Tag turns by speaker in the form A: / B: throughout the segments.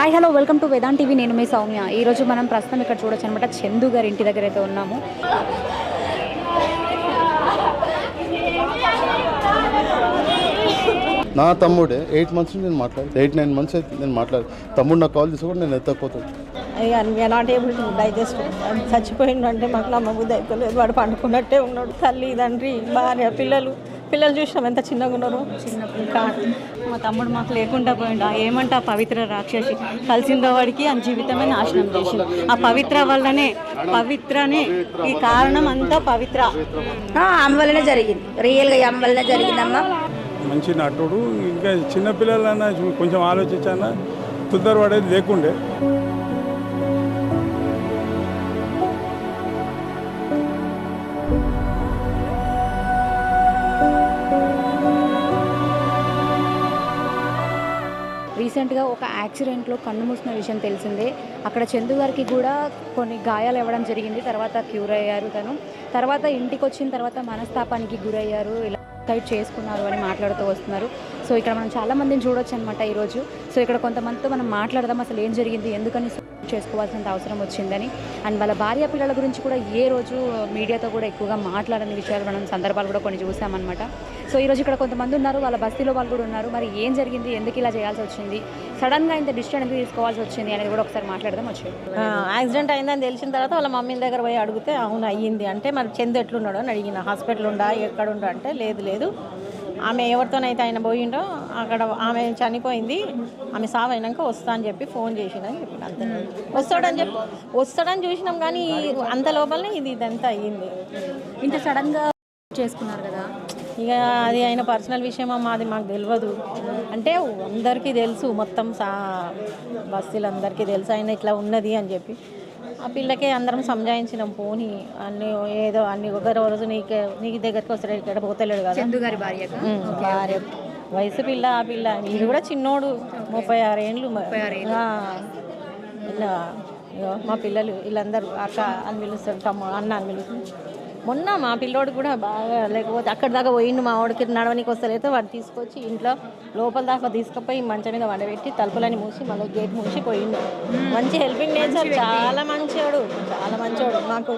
A: Hi hello welcome to Vedant TV. నేను మీ సౌమ్య. ఈరోజు మనం ప్రస్తుతం ఇక్కడ చూడొచ్చు అనమాట, చందు గారి ఇంటి దగ్గర అయితే ఉన్నాము.
B: నా తమ్ముడే 8 months నేను మాట్లాడు 8-9 months అయితే నేను మాట్లాడు తమ్ముడు నాకు కాల్ చేసి కూడా నేను ఎత్తకపోతాను.
C: We are not able to digest. చచ్చిపోయిందంటే మాకు నమ్మబుద్ధి అవుతలేదు. వాడు పండుకున్నట్టే ఉన్నాడు. తల్లి తండ్రి భార్య పిల్లలు చూసినాం ఎంత చిన్నగా ఉన్నారు.
A: మా తమ్ముడు మాకు లేకుండా పోయిండు. ఏమంటే ఆ పవిత్ర రాక్షసి కలిసిందో వాడికి ఆ జీవితమే నాశనం చేసింది. ఆ పవిత్రనే ఈ కారణం అంతా పవిత్ర
D: ఆమె వల్లనే జరిగింది. రియల్గా ఆమె వల్లనే జరిగిందమ్మా.
E: మంచి నటుడు. ఇంకా చిన్నపిల్లలన్నా కొంచెం ఆలోచించానా తొందరపడేది లేకుండే.
A: రీసెంట్గా ఒక యాక్సిడెంట్లో కన్ను మూసిన విషయం తెలిసిందే. అక్కడ చందు గారికి కూడా కొన్ని గాయాలు ఇవ్వడం జరిగింది. తర్వాత క్యూర్ అయ్యారు. తర్వాత ఇంటికి వచ్చిన తర్వాత మనస్తాపానికి గురయ్యారు. ఇలా సైడ్ చేసుకున్నారు అని మాట్లాడుతూ వస్తున్నారు. సో ఇక్కడ మనం చాలా మందిని చూడొచ్చు అనమాట ఈరోజు. సో ఇక్కడ కొంతమందితో మనం మాట్లాడదాం, అసలు ఏం జరిగింది, ఎందుకని చేసుకోవాల్సినంత అవసరం వచ్చిందని. అండ్ వాళ్ళ భార్య పిల్లల గురించి కూడా ఏ రోజు మీడియాతో కూడా ఎక్కువగా మాట్లాడని విషయాలు మనం సందర్భాలు కూడా కొన్ని చూసామన్నమాట. సో ఈరోజు ఇక్కడ కొంతమంది ఉన్నారు, వాళ్ళ బస్తీలో వాళ్ళు కూడా ఉన్నారు. మరి ఏం జరిగింది, ఎందుకు ఇలా చేయాల్సి వచ్చింది, సడన్గా ఇంత డిసిషన్ ఎందుకు తీసుకోవాల్సి వచ్చింది అనేది కూడా ఒకసారి మాట్లాడదాం. వచ్చి
C: యాక్సిడెంట్ అయిందని తెలిసిన తర్వాత వాళ్ళ మమ్మీ దగ్గర పోయి అడిగితే అవును అయ్యింది అంటే, మరి చందు ఎట్లున్నాడో అని అడిగిన. హాస్పిటల్ ఉండా ఎక్కడుండా అంటే లేదు ఆమె ఎవరితోనైతే ఆయన పోయిండో అక్కడ ఆమె చనిపోయింది, ఆమె సావు అయినాక వస్తా అని చెప్పి ఫోన్ చేసిందని చెప్పిన. అంతే వస్తాడని చూసినాం కానీ అంత లోపలనే ఇదంతా అయ్యింది.
A: ఇంత సడన్గా చేసుకున్నారు కదా.
C: ఇక అది ఆయన పర్సనల్ విషయం అమ్మా, అది మాకు తెలియదు. అంటే అందరికీ తెలుసు, మొత్తం బస్తీలందరికీ తెలుసు ఆయన ఇట్లా ఉన్నది అని చెప్పి. ఆ పిల్లకే అందరం సంజాయించినాం. పోనీ అన్ని ఒక రోజు నీకు దగ్గరికి వస్తాడు, ఇక్కడ పోతలేడు కదా.
A: చందు గారి
C: భార్య వయసు పిల్ల. ఆ పిల్ల ఇది కూడా చిన్నోడు, 36 ఏండ్లు. ఇలా మా పిల్లలు వీళ్ళందరూ అక్క అని పిలుస్తారు, అన్న అని పిలుస్తారు. మొన్న మా పిల్లోడు కూడా బాగా లేకపోతే అక్కడి దాకా పోయిండు. మా వాడికి నడవనికి వస్తలేదో వాడు తీసుకొచ్చి ఇంట్లో లోపల దాకా తీసుకుపోయి మంచం మీద వండబెట్టి తలుపులని మూసి మళ్ళీ గేట్ మూసి పోయిండు. మంచి హెల్పింగ్ నేచర్, చాలా మంచోడు. మాకు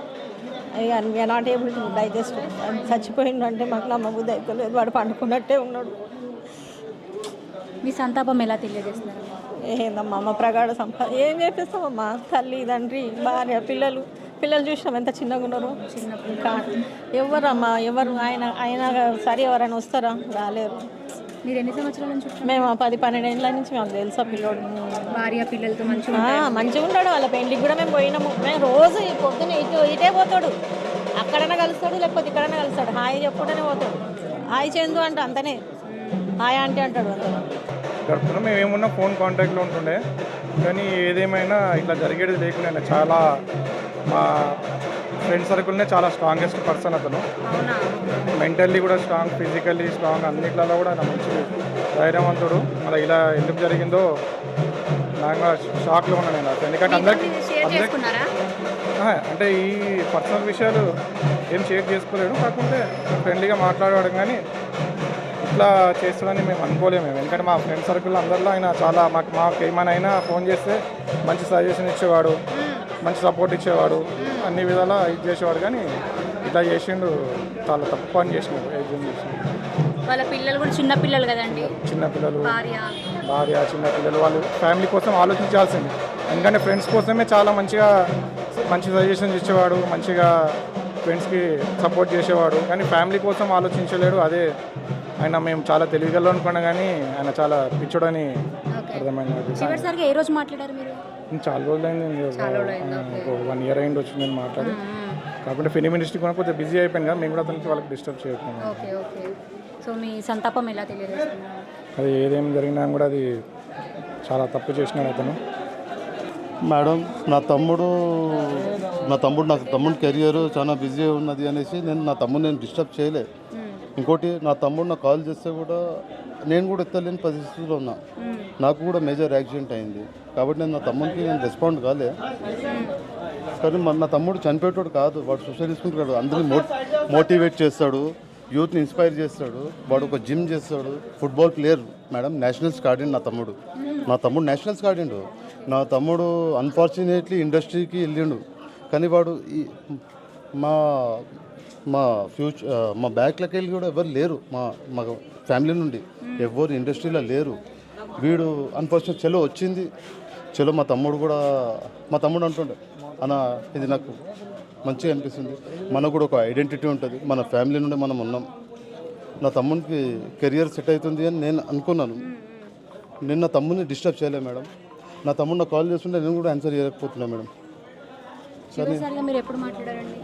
C: we are not able to digest. చచ్చిపోయిండు అంటే మాకు నమ్మబుద్ధి అవుతలేదు. వాడు పండుకున్నట్టే ఉన్నాడు.
A: మీ సంతాపం ఎలా తెలియజేస్తున్నారు?
C: ఏందమ్మా మా ప్రగాఢ ఏం చేపిస్తామమ్మా. తల్లి తండ్రి భార్య పిల్లలు చూసినాం ఎంత చిన్నగా ఉన్నారు. ఎవరు ఆయన సరే ఎవరైనా వస్తారా? రాలేరు.
A: మీరు ఎన్ని సంవత్సరాల నుంచి?
C: మేము 10-12 ఏళ్ళ నుంచి మాకు తెలుసా పిల్లోడు.
A: భార్య పిల్లలతో
C: మంచిగా ఉంటాడు. వాళ్ళ పెళ్ళికి కూడా మేము పోయినాము. మేము రోజు పొద్దున్న ఇటే పోతాడు, అక్కడైనా కలుస్తాడు లేకపోతే ఇక్కడైనా కలుస్తాడు. హాయ్ చెప్పుకుంటూనే పోతాడు. హాయ్ చందు అంటే అంతనే హాయ్ అంటే అంటాడు. అంత
E: గడుపుతున్నాం. మేము ఏమున్నా ఫోన్ కాంటాక్ట్లో ఉంటుండే, కానీ ఏదేమైనా ఇట్లా జరిగేది లేకుండా చాలా మా ఫ్రెండ్ సర్కిల్నే చాలా స్ట్రాంగెస్ట్ పర్సన్ అతను. మెంటల్లీ కూడా స్ట్రాంగ్, ఫిజికల్లీ స్ట్రాంగ్, అన్నిట్లలో కూడా మంచి ధైర్యవంతుడు. అలా ఇలా ఎందుకు జరిగిందో నాకు షాక్లో ఉన్నాను నేను అసలు. ఎందుకంటే అందరికీ అంటే ఈ పర్సనల్ విషయాలు ఏం షేర్ చేసుకోలేడు, కాకుంటే ఫ్రెండ్లీగా మాట్లాడడం కానీ ఇట్లా చేస్తాడని మేము అనుకోలేము. ఎందుకంటే మా ఫ్రెండ్ సర్కిల్ అందరిలో ఆయన చాలా మాకు ఏమైనా ఫోన్ చేస్తే మంచి సజెషన్ ఇచ్చేవాడు, మంచి సపోర్ట్ ఇచ్చేవాడు, అన్ని విధాలా ఇది చేసేవాడు. కానీ ఇట్లా చేసిండు, చాలా తప్పు పని చేసినాడు.
A: వాళ్ళ పిల్లలు కూడా చిన్నపిల్లలు కదండి,
E: చిన్నపిల్లలు, భార్య, చిన్నపిల్లలు. వాళ్ళు ఫ్యామిలీ కోసం ఆలోచించాల్సింది. ఎందుకంటే ఫ్రెండ్స్ కోసమే చాలా మంచి సజెషన్స్ ఇచ్చేవాడు, మంచిగా ఫ్రెండ్స్కి సపోర్ట్ చేసేవాడు. కానీ ఫ్యామిలీ కోసం ఆలోచించలేడు. అదే ఆయన మేము చాలా తెలివిగల అనుకున్నాం, కానీ ఆయన చాలా పిచ్చోడని అర్థమైంది.
A: ఏ రోజు మాట్లాడారు మీరు?
E: చాలా రోజులైంది, 1 year అయింది వచ్చి నేను మాట్లాడి. కాకుండా ఫిలిం ఇండస్ట్రీ కూడా కొంచెం బిజీ అయిపోయింది కదా, మేము కూడా అతనికి వాళ్ళకి డిస్టర్బ్ చేయకుండా.
A: సో మీ సంతాపం ఎలా తెలియజేస్తున్నారు?
E: అది ఏదేమి జరిగినా కూడా అది చాలా తప్పు చేసినాడు అతను.
B: మేడం, నా తమ్ముడు కెరియర్ చాలా బిజీ ఉన్నది అనేసి నా తమ్ముడు నేను డిస్టర్బ్ చేయలే. ఇంకోటి, నా తమ్ముడు నాకు కాల్ చేస్తే కూడా నేను కూడా ఎత్తలేని పరిస్థితిలో ఉన్నా. నాకు కూడా మేజర్ యాక్సిడెంట్ అయింది కాబట్టి నా తమ్ముడికి నేను రెస్పాండ్ కాలే. కానీ నా తమ్ముడు చనిపోయేటోడు కాదు, వాడు సూసైడ్ తీసుకుంటాడు. అందరినీ మోటివేట్ చేస్తాడు, యూత్ని ఇన్స్పైర్ చేస్తాడు. వాడు ఒక జిమ్ చేస్తాడు, ఫుట్బాల్ ప్లేయర్ మేడం, నేషనల్స్కి ఆడిండు నా తమ్ముడు నేషనల్స్కి ఆడిండు. నా తమ్ముడు అన్ఫార్చునేట్లీ ఇండస్ట్రీకి వెళ్ళిండు, కానీ వాడు మా మా మా బ్యాక్లోకి వెళ్ళి కూడా ఎవరు లేరు, మా ఫ్యామిలీ నుండి ఎవరు ఇండస్ట్రీలో లేరు. వీడు అన్ఫార్చునేట్ చలో వచ్చింది, చలో మా తమ్ముడు అంటుండే అన్న ఇది నాకు మంచిగా అనిపిస్తుంది, మనకు కూడా ఒక ఐడెంటిటీ ఉంటుంది, మన ఫ్యామిలీ నుండి మనం ఉన్నాం, నా తమ్ముడికి కెరియర్ సెట్ అవుతుంది అని నేను అనుకున్నాను. నేను నా తమ్ముడిని డిస్టర్బ్ చేయలేదు మేడం. నా తమ్ముడు నాకు కాల్ చేస్తుంటే నేను కూడా ఆన్సర్ చేయలేకపోతున్నా మేడం.
A: చివరిసారిగా మీరు ఎప్పుడు మాట్లాడారండి?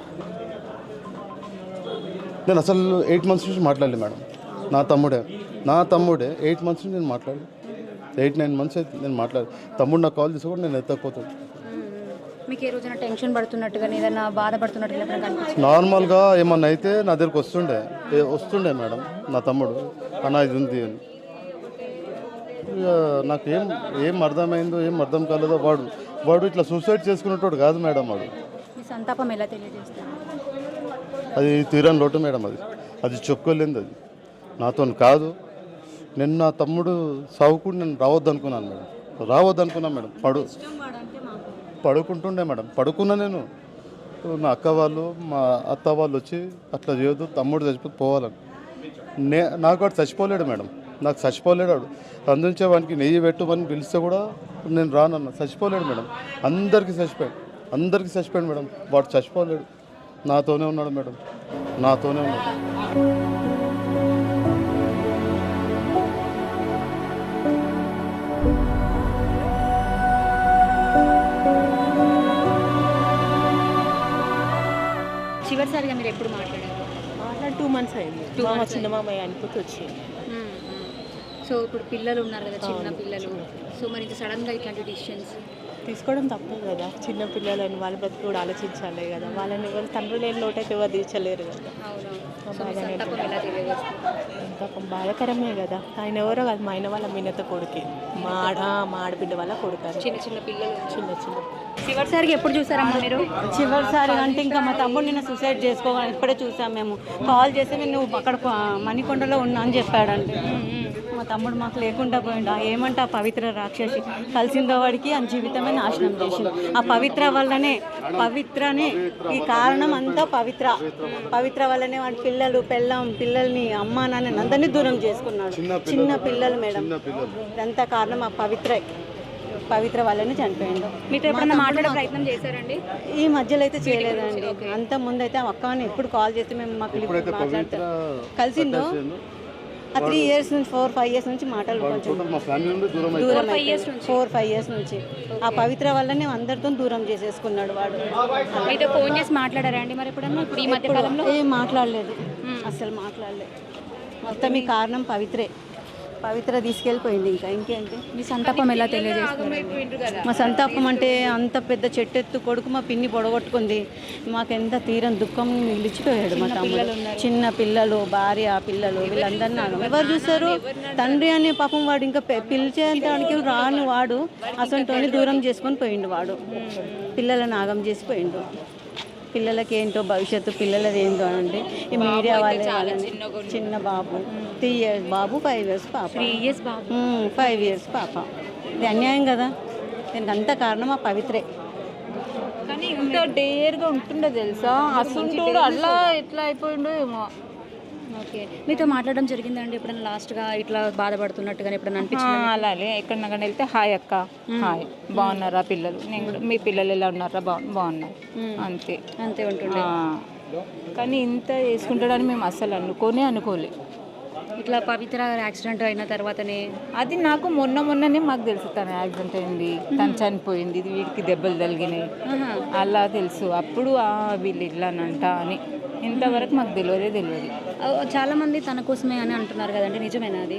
B: నేను అసలు 8 months నుంచి మాట్లాడలేదు మేడం. నా తమ్ముడే 8 months నుంచి నేను మాట్లాడి 8-9 months అయితే నేను మాట్లాడి, తమ్ముడు నాకు కాల్ చేసి కూడా నేను ఎత్తకపోతాను.
A: మీకు ఏ రోజైనా టెన్షన్ పడుతున్నట్టుగా ఏదైనా బాధపడుతున్నట్టుగా ఎప్పుడైనా కనిపించిందా?
B: నార్మల్గా ఏమన్నా అయితే నా దగ్గరకు వస్తుండే మేడం నా తమ్ముడు, అన్న ఇది ఉంది అని. ఇక నాకు ఏం అర్థమైందో ఏం అర్థం కాలేదో, వాడు ఇట్లా సూసైడ్ చేసుకునేటోడు కాదు మేడం.
A: మీ సంతాపం ఎలా తెలియజేస్తారు?
B: అది తీరని లోటు మేడం, అది చెప్పుకోలేదు, అది నాతో కాదు. నేను నా తమ్ముడు సాగుకుండా నేను రావద్దనుకున్నాను మేడం. పడుకుంటుండే మేడం, పడుకున్నా నేను. నా అక్క వాళ్ళు మా అత్త వాళ్ళు వచ్చి అట్లా చేయొద్దు, తమ్ముడు పోవాలని. నాకు వాడు చచ్చిపోలేడు మేడం, నాకు చచ్చిపోలేడు వాడు. అందుంచే వానికి నెయ్యి పెట్టమని పిలిస్తే కూడా నేను రానన్నా, చచ్చిపోలేడు మేడం. అందరికీ చచ్చిపోయాడు మేడం, వాడు చచ్చిపోలేడు, నాతోనే ఉన్నాడు మేడం, నాతోనే ఉన్నాడు.
A: చివరిసారిగా మీరు ఎప్పుడు మాట్లాడారు?
C: 2 months అయింది. మా చిన్న మామయ్య అనిపోతే వచ్చింది.
A: సో ఇప్పుడు పిల్లలు ఉన్నారు కదా, చిన్న పిల్లలు, సో మరి ఇంకా సడన్గా ఇట్లాంటి డిసిషన్స్
C: తీసుకోవడం తప్పదు కదా. చిన్న పిల్లలని వాళ్ళ బ్రతుకు కూడా ఆలోచించాలి కదా. వాళ్ళని ఎవరు తండ్రి లేని లోటైతే ఎవరు తీర్చలేరు కదా. ఇంకా బాధాకరమే కదా. ఆయన ఎవరో కాదు, మా ఆయన వాళ్ళ మిన్నత కొడుకే, మా ఆడబిడ్డ వాళ్ళ కొడుకు.
A: చిన్న పిల్లలు
C: చిన్న
A: చివరిసారిగా ఎప్పుడు చూసారమ్మా మీరు?
C: చివరిసారి అంటే ఇంకా మా తమ్ముడు నిన్న సూసైడ్ చేసుకోవాలి, ఇప్పుడే చూసాం మేము. కాల్ చేస్తే నువ్వు అక్కడ మణికొండలో ఉన్నా అని చెప్పాడంటే, మా తమ్ముడు మాకు లేకుండా పోయిండు. ఏమంటే ఆ పవిత్ర రాక్షసి కలిసిందో వాడికి ఆ జీవితమే నాశనం చేసింది. ఆ పవిత్ర వల్లనే ఈ కారణం అంతా పవిత్ర వల్లనే వాడి పిల్లల్ని అమ్మ నాన్న అందరినీ దూరం చేసుకున్నాడు. చిన్న పిల్లలు మేడం, ఇదంతా కారణం ఆ పవిత్ర వల్లనే చనిపోయిండు.
A: మీతో ఎప్పుడైనా మాట్లాడే ప్రయత్నం చేశారండి?
C: ఈ మధ్యలో అయితే చేయలేదండి. అంత ముందు అయితే అక్కని ఎప్పుడు కాల్ చేస్తే మేము మాకు మాట్లాడతాం కలిసిందో 3 years నుంచి 4-5 years నుంచి మాటలు కొంచెం దూరం 4-5 years నుంచి ఆ పవిత్ర వల్లనే అందరితో దూరం చేసేసుకున్నాడు వాడు.
A: మీతో ఫోన్ చేసి మాట్లాడారా అండి మరి ఎప్పుడన్నా? ఇప్పుడు ఈ మధ్య కాలంలో
C: ఏం మాట్లాడలేదు, అసలు మాట్లాడలేదు. మొత్తం ఈ కారణం పవిత్ర తీసుకెళ్ళిపోయింది. ఇంకేంటి
A: మీ సంతాపం ఎలా తెలియజేస్తుంది?
C: మా సంతాపం అంటే అంత పెద్ద చెట్టెత్తు కొడుకు మా పిన్ని పొడగొట్టుకుంది. మాకెంత తీరం దుఃఖం నిలిచిపోయాడు మా తమ్ముడు. చిన్న పిల్లలు, భార్య, పిల్లలు, వీళ్ళందరినీ ఎవరు చూస్తారు? తండ్రి అనే పాపం వాడు ఇంకా పిలిచేదానికి రాను వాడు అసంటోని దూరం చేసుకొని పోయిండు. వాడు పిల్లలను ఆగం చేసిపోయిండు. పిల్లలకి ఏంటో భవిష్యత్తు, పిల్లలది ఏంటో అంటే ఈ మీడియా వాళ్ళని. చిన్న బాబు 3 years బాబు, 5 years పాప.
A: 3 years బాబు,
C: 5 years పాప. ఇది అన్యాయం కదా. దీనికి అంత కారణం ఆ పవిత్రే.
F: కానీ ఇంత డేర్గా ఉంటుండే తెలుసా, అసలు అట్లా ఎట్లా అయిపోయిండో ఏమో.
A: ఓకే, మీతో మాట్లాడడం జరిగిందండి ఎప్పుడైనా లాస్ట్గా ఇట్లా బాధపడుతున్నట్టుగా ఎప్పుడైనా అనిపించింది?
F: అలాగే ఎక్కడికైనా వెళ్తే హాయ్ అక్క, హాయ్, బాగున్నారా పిల్లలు, నేను కూడా మీ పిల్లలు ఎలా ఉన్నారా, బాగున్నారు, అంతే
A: ఉంటుండే.
F: కానీ ఇంత చేసుకుంటాడని మేము అస్సలు అనుకోలే.
A: ఇట్లా పవిత్ర యాక్సిడెంట్ అయిన తర్వాతనే
F: అది నాకు మొన్ననే మాకు తెలుసు తను యాక్సిడెంట్ అయింది, తను చనిపోయింది, ఇది వీడికి దెబ్బలు తగిలినాయి అలా తెలుసు. అప్పుడు వీళ్ళు ఇట్లానంట అని ఇంతవరకు మాకు తెలియదు.
A: చాలా మంది తన కోసమే అని అంటున్నారు కదండి, నిజమేనా అది?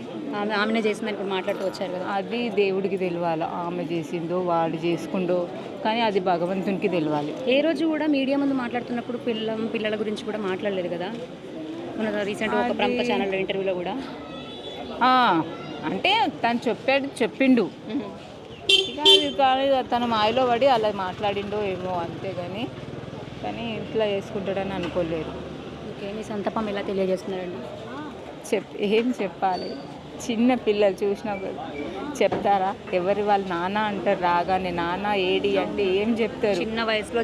A: ఆమెనే చేసిందని ఇప్పుడు మాట్లాడుతూ వచ్చారు కదా.
F: అది దేవుడికి తెలియాలి, ఆమె చేసిందో వాడు చేసుకుందో, కానీ అది భగవంతునికి తెలియాలి.
A: ఏ రోజు కూడా మీడియా ముందు మాట్లాడుతున్నప్పుడు పిల్లల గురించి కూడా మాట్లాడలేదు కదా. మన రీసెంట్గా ఒక ప్రముఖ ఛానల్లో ఇంటర్వ్యూలో కూడా
F: అంటే తను చెప్పిండు ఇక అది కానీ తను మాయలో పడి అలా మాట్లాడిండో ఏమో అంతే. కానీ ఇట్లా చేసుకుంటాడని అనుకోలేదు.
A: ఓకే, మీ సంతాపం ఎలా తెలియజేస్తున్నారండి?
F: ఏం చెప్పాలి, చిన్న పిల్లలు చూసినా కూడా చెప్తారా? ఎవరి వాళ్ళు నాన్న అంటారు రాగానే, నాన్న ఏడి అంటే ఏం చెప్తారు?
A: చిన్న వయసులో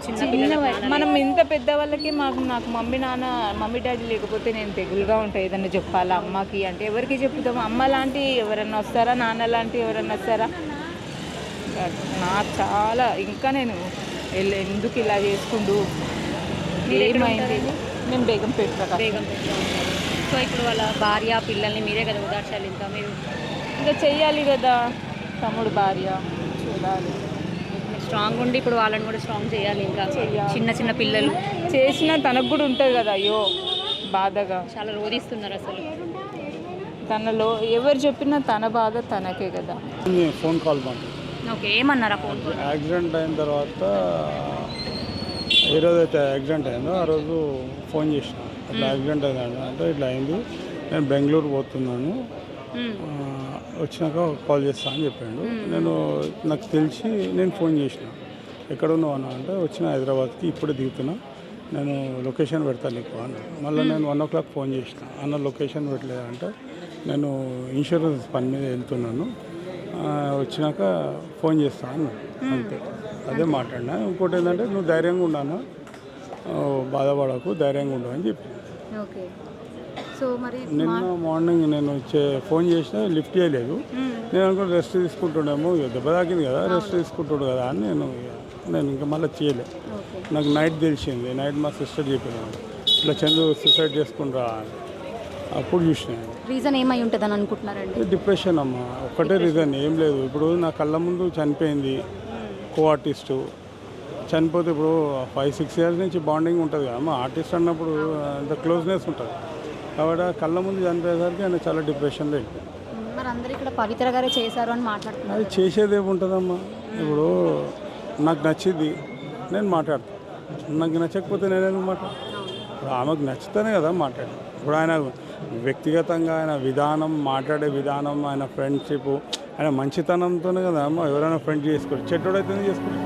F: మనం ఇంత పెద్ద వాళ్ళకి నాకు మమ్మీ డాడీ లేకపోతే నేను తెగులుగా ఉంటాయి. ఏదన్నా చెప్పాలా అమ్మకి అంటే ఎవరికి చెప్తాము? అమ్మ లాంటి ఎవరన్నా వస్తారా? నాన్న లాంటి ఎవరన్నా వస్తారా? నాకు చాలా ఇంకా నేను ఎందుకు ఇలా చేసుకుంటూ ఏమైంది? నేను బేగం
A: సో ఇప్పుడు వాళ్ళ భార్య పిల్లల్ని మీరే కదా ఉదార్చాలి, ఇంకా మీరు
F: ఇంకా చెయ్యాలి కదా. తమ్ముడు భార్య చూడాలి.
A: స్ట్రాంగ్ ఉండి ఇప్పుడు వాళ్ళని కూడా స్ట్రాంగ్ చేయాలి. ఇంకా చిన్న పిల్లలు
F: చేసినా తనకు కూడా ఉంటుంది కదా, అయ్యో బాధగా
A: చాలా రోధిస్తున్నారు అసలు.
F: తనలో ఎవరు చెప్పినా తన బాధ తనకే కదా.
G: ఫోన్ కాల్ మాకు
A: ఓకే, ఏమన్నారా ఫోన్?
G: యాక్సిడెంట్ అయిన తర్వాత ఏ రోజైతే యాక్సిడెంట్ అయిందో ఆ రోజు ఫోన్ చేసిన, ఇట్లా యాక్సిడెంట్ అయింది అంటే ఇట్లా అయింది, నేను బెంగళూరు పోతున్నాను, వచ్చినాక కాల్ చేస్తా అని చెప్పాడు. నాకు తెలిసి నేను ఫోన్ చేసిన, ఎక్కడ ఉన్నావు అన్న అంటే వచ్చిన హైదరాబాద్కి, ఇప్పుడే దిగుతున్నా, నేను లొకేషన్ పెడతాను నీకు అన్న. మళ్ళీ నేను 1 o'clock ఫోన్ చేసిన, అన్న లొకేషన్ పెట్టలేదంటే నేను ఇన్సూరెన్స్ పని మీద వెళ్తున్నాను, వచ్చినాక ఫోన్ చేస్తా అన్న. అంతే, అదే మాట్లాడినా. ఇంకోటి ఏంటంటే నువ్వు ధైర్యంగా ఉన్నాను, బాధపడకు, ధైర్యంగా ఉండు అని చెప్పి.
A: ఓకే, సో మరి
G: నిన్న మార్నింగ్ నేను ఫోన్ చేసినా లిఫ్ట్ చేయలేదు. నేను అనుకుని రెస్ట్ తీసుకుంటుండేమో, దెబ్బ తాకింది కదా, రెస్ట్ తీసుకుంటాడు కదా అని నేను ఇంకా మళ్ళీ చేయలేదు. నాకు నైట్ తెలిసింది, నైట్ మా సిస్టర్ చెప్పినాను ఇట్లా చందు సూసైడ్ చేసుకుంటా అని. అప్పుడు చూసిన.
A: రీజన్ ఏమై ఉంటుందని అనుకుంటున్నారండి?
G: డిప్రెషన్ అమ్మ, ఒక్కటే రీజన్, ఏం లేదు. ఇప్పుడు నా కళ్ళ ముందు చనిపోయింది కో ఆర్టిస్టు, చనిపోతే ఇప్పుడు 5-6 years నుంచి బాండింగ్ ఉంటుంది కదా అమ్మ, ఆర్టిస్ట్ అన్నప్పుడు అంత క్లోజ్నెస్ ఉంటుంది. కాబట్టి కళ్ళ ముందు చనిపోయేసరికి ఆయన చాలా డిప్రెషన్లో వెళ్ళిపోయింది.
A: మరి అందరూ ఇక్కడ పవిత్ర గారే చేశారు అని మాట్లాడుతున్నారు.
G: అది చేసేది ఏముంటుందమ్మా, ఇప్పుడు నాకు నచ్చింది నేను మాట్లాడతాను, నాకు నచ్చకపోతే నేనేందుకు మాట్లాడతాను? ఇప్పుడు ఆమెకు నచ్చితేనే కదా మాట్లాడాను. ఇప్పుడు ఆయన వ్యక్తిగతంగా ఆయన విధానం, మాట్లాడే విధానం, ఆయన ఫ్రెండ్షిప్, ఆయన మంచితనంతోనే కదా అమ్మ ఎవరైనా ఫ్రెండ్ చేసుకోరు, చెడ్డోడైతేనే చేసుకోరు.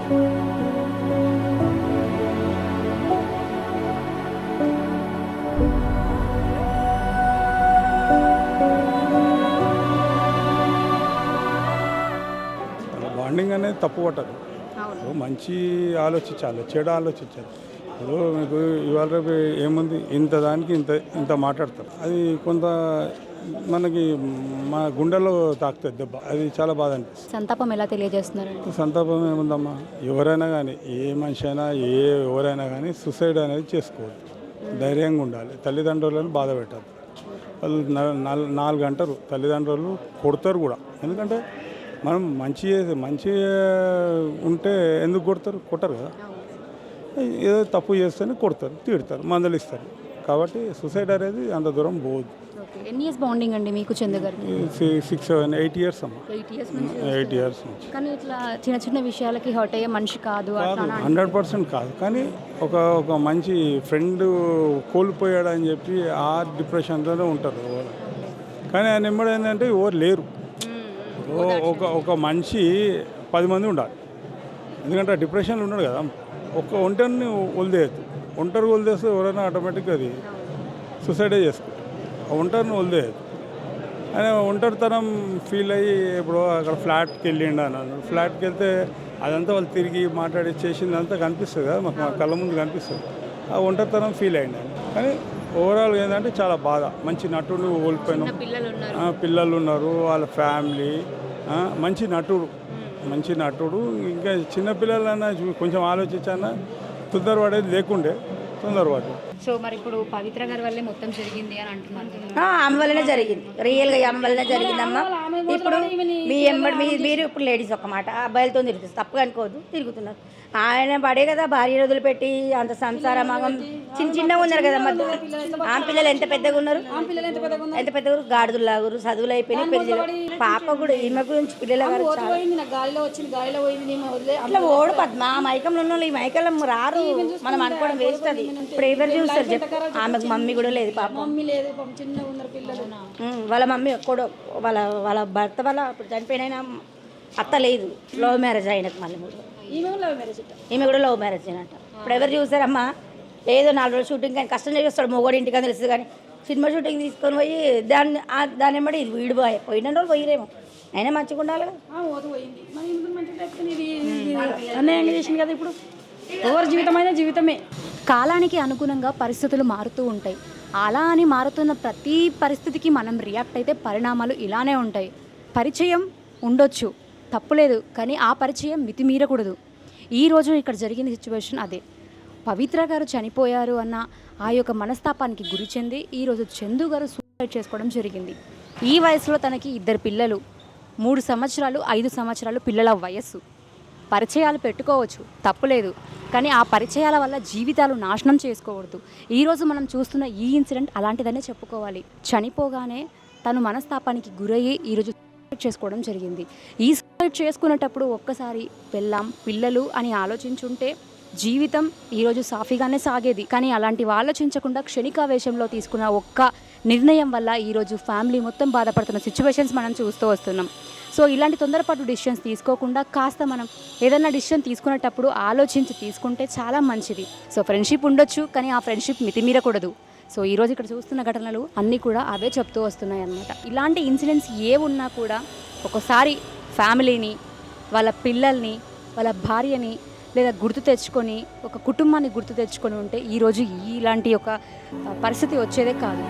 G: బాండింగ్ అనేది తప్పు పట్టదు. మంచి ఆలోచించాలి, చెడు ఆలోచించాలి. ఇప్పుడు మీకు ఇవాళ రేపు ఏముంది, ఇంత దానికి ఇంత మాట్లాడతారు, అది కొంత మనకి మా గుండెల్లో తాకుతుంది దెబ్బ, అది చాలా బాధ అనిపిస్తుంది.
A: సంతాపం ఎలా తెలియజేస్తున్నారండి?
G: సంతాపం ఏముందమ్మా, ఎవరైనా కానీ, ఏ మనిషి అయినా ఎవరైనా కానీ సూసైడ్ అనేది చేసుకోవద్దు, ధైర్యంగా ఉండాలి. తల్లిదండ్రులను బాధ పెట్టాలి. వాళ్ళు 4 గంటలు తల్లిదండ్రులు కొడతారు కూడా, ఎందుకంటే మనం మంచిగా ఉంటే ఎందుకు కొట్టరు కదా, ఏదో తప్పు చేస్తేనే కొడతారు, తిడతారు, మందలిస్తారు. కాబట్టి సూసైడ్ అనేది అంత దూరం పోవద్దు.
A: ఎన్ని ఇయర్స్ బాండింగ్ అండి మీకు చందు గారు?
G: 6, 7, 8 years అమ్మా. 8 years నుంచి.
A: కానీ ఇట్లా చిన్న విషయాలకి హర్ట్ అయ్యే మనిషి కాదు.
G: 100% కాదు, కానీ ఒక మంచి ఫ్రెండ్ కోల్పోయాడని చెప్పి ఆ డిప్రెషన్తోనే ఉంటారు. కానీ ఆయన ఎంబడి ఏంటంటే ఎవరు లేరు. ఒక మనిషి 10 మంది ఉండాలి, ఎందుకంటే డిప్రెషన్లో ఉన్నాడు కదా. ఒంటరిని వదిలేయద్దు, ఒంటరి వదిలేస్తే ఎవరైనా ఆటోమేటిక్గా అది సూసైడే చేసుకుంటారు. ఒంటరిని వదిలేయద్దు. ఆయన ఒంటరితనం ఫీల్ అయ్యి ఇప్పుడు అక్కడ ఫ్లాట్కి వెళ్ళిండు అన్నాడు, ఫ్లాట్కి వెళ్తే అదంతా వాళ్ళు తిరిగి మాట్లాడి చేసిందంతా కనిపిస్తుంది కదా, మాకు మా కళ్ళ ముందు కనిపిస్తుంది. ఆ ఒంటరితనం ఫీల్ అయ్యింది. కానీ ఓవరాల్గా ఏంటంటే చాలా బాధ. మంచి నటుడు కోల్పోయినాం, పిల్లలు ఉన్నారు, వాళ్ళ ఫ్యామిలీ, మంచి నటుడు. ఇంకా చిన్నపిల్లలన్నా కొంచెం ఆలోచించన్నా తొందరపడేది లేకుండే, తొందరపడ్డా.
A: సో మరి ఇప్పుడు పవిత్ర గారి వల్లే మొత్తం జరిగింది అని అంటున్నారు కదా?
D: ఆమె వల్లనే జరిగింది, రియల్గా ఆమె వల్లనే జరిగిందమ్మా. ఇప్పుడు మీరు ఇప్పుడు లేడీస్ ఒక మాట, అబ్బాయిలతో తిరుగుతుంది, తప్పుగా అనుకోవద్దు, తిరుగుతున్నారు. ఆయన పడే కదా భార్య వదిలిపెట్టి అంత సంసార మగం చిన్నగా ఉన్నారు కదా. మధ్య ఆమె పిల్లలు ఎంత పెద్దగా ఉన్నారు, ఎంత పెద్దగా గాడిదలాగురు, చదువులు అయిపోయినాయి, పెళ్లి. పాప కూడా ఈమె గురించి పిల్లల అట్లా ఓడు పద్మ మైకంలో ఉన్న ఈ మైకంలో రారు, మనం అనుకోవడం వేస్ట్. అది ఇప్పుడు ఎవరు చూస్తారు చెప్పు? ఆమెకు మమ్మీ కూడా లేదు, పాప వాళ్ళ మమ్మీ కూడా వాళ్ళ భర్త వాళ్ళ ఇప్పుడు చనిపోయిన అత్త లేదు, లవ్ మ్యారేజ్ అయినకు మళ్ళీ ఈమె కూడా లవ్ మ్యారేజ్ అయినట్ట. ఇప్పుడు ఎవరు చూసారమ్మా? ఏదో 4 రోజులు షూటింగ్ కానీ కష్టం చేస్తాడు, మొగోడి ఇంటికని తెలుసు కానీ సినిమా షూటింగ్ తీసుకొని పోయి దాన్ని ఎమ్మడి ఇది వీడు పోయిన రోజులు పోయిరేమో అయినా మంచిగా ఉండాలి కదా.
H: పోయింది మరి ఇందుకు మంచిగా చెప్తే ఇది అన్యాయంగా చేసింది కదా. ఇప్పుడు ఎవరి జీవితం అయినా జీవితమే.
A: కాలానికి అనుగుణంగా పరిస్థితులు మారుతూ ఉంటాయి. అలా అని మారుతున్న ప్రతి పరిస్థితికి మనం రియాక్ట్ అయితే పరిణామాలు ఇలానే ఉంటాయి. పరిచయం ఉండొచ్చు, తప్పులేదు, కానీ ఆ పరిచయం మితిమీరకూడదు. ఈరోజు ఇక్కడ జరిగిన సిచ్యువేషన్ అదే. పవిత్ర గారు చనిపోయారు అన్న ఆ యొక్క మనస్తాపానికి గురి చెంది ఈరోజు చందు గారు సూసైడ్ చేసుకోవడం జరిగింది. ఈ వయసులో తనకి 2 పిల్లలు, 3 సంవత్సరాలు 5 సంవత్సరాలు పిల్లల వయస్సు. పరిచయాలు పెట్టుకోవచ్చు, తప్పులేదు, కానీ ఆ పరిచయాల వల్ల జీవితాలు నాశనం చేసుకోకూడదు. ఈరోజు మనం చూస్తున్న ఈ ఇన్సిడెంట్ అలాంటిదనే చెప్పుకోవాలి. చనిపోగానే తను మనస్తాపానికి గురయ్యి ఈరోజు సూసైడ్ చేసుకోవడం జరిగింది. ఈ సూసైడ్ చేసుకునేటప్పుడు ఒక్కసారి పెళ్ళాం పిల్లలు అని ఆలోచించుంటే జీవితం ఈరోజు సాఫీగానే సాగేది. కానీ అలాంటివి ఆలోచించకుండా క్షణికావేశంలో తీసుకున్న ఒక్క నిర్ణయం వల్ల ఈరోజు ఫ్యామిలీ మొత్తం బాధపడుతున్న సిచ్యువేషన్స్ మనం చూస్తూ వస్తున్నాం. సో ఇలాంటి తొందరపాటు డిసిషన్స్ తీసుకోకుండా కాస్త మనం ఏదైనా డిసిషన్ తీసుకునేటప్పుడు ఆలోచించి తీసుకుంటే చాలా మంచిది. సో ఫ్రెండ్షిప్ ఉండొచ్చు, కానీ ఆ ఫ్రెండ్షిప్ మితిమీరకూడదు. సో ఈరోజు ఇక్కడ చూస్తున్న ఘటనలు అన్నీ కూడా అవే చెప్తూ వస్తున్నాయి అన్నమాట. ఇలాంటి ఇన్సిడెంట్స్ ఏ ఉన్నా కూడా ఒకసారి ఫ్యామిలీని, వాళ్ళ పిల్లల్ని, వాళ్ళ భార్యని లేదా గుర్తు తెచ్చుకొని ఒక కుటుంబాన్ని గుర్తు తెచ్చుకొని ఉంటే ఈరోజు ఇలాంటి ఒక పరిస్థితి వచ్చేదే కాదు.